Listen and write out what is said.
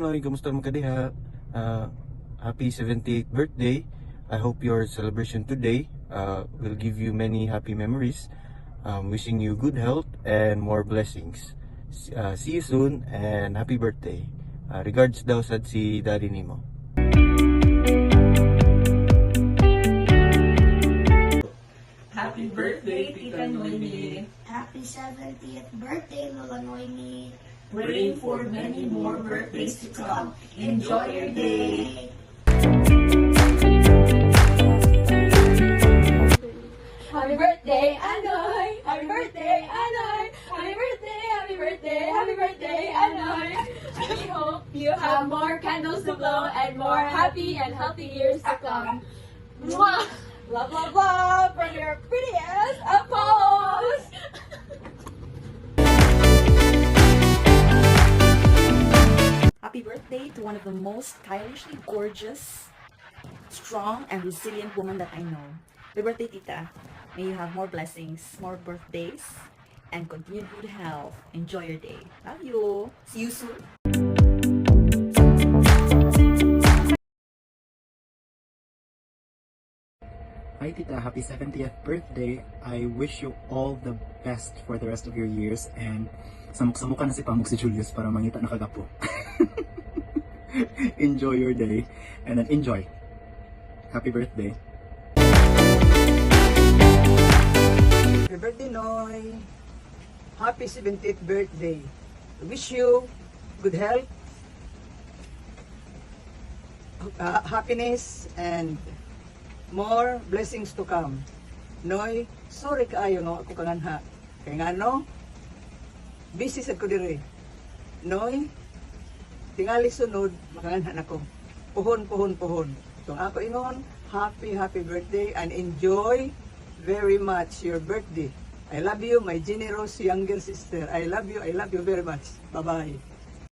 Noy, kamusta mo ka diha? Happy 78th birthday. I hope your celebration today will give you many happy memories. Wishing you good health and more blessings. See you soon and happy birthday. Regards daw sad si Daddy Nimo. Happy birthday, Tita Noemi. Happy 70th birthday, Lola Noemi. Praying for many more birthdays to come. Enjoy your day. Happy birthday, Anoy! Happy birthday, Anoy! Happy birthday, happy birthday, happy birthday, Anoy! We hope you have more candles to blow and more happy and healthy years to come. Mwah! Love, love, love from your prettiest Apollos! Happy birthday to one of the most stylishly gorgeous, strong, and resilient woman that I know. Happy birthday, Tita. May you have more blessings, more birthdays, and continued good health. Enjoy your day. Love you. See you soon. Hi Tita, happy 70th birthday. I wish you all the best for the rest of your years and samok-samukan na si Pamuk si Julius para mangita na kagapo. Enjoy your day and then enjoy. Happy birthday. Happy birthday, Noy. Happy 70th birthday. I wish you good health, happiness, and more blessings to come. Noy, sorry kaayo no ako kanganha. Kaya nga no, busy sad ko dire. Noy, tingali sunod, makanganha na ko. Puhon. Itong ako ingon, happy birthday and enjoy very much your birthday. I love you, my generous younger sister. I love you very much. Bye-bye.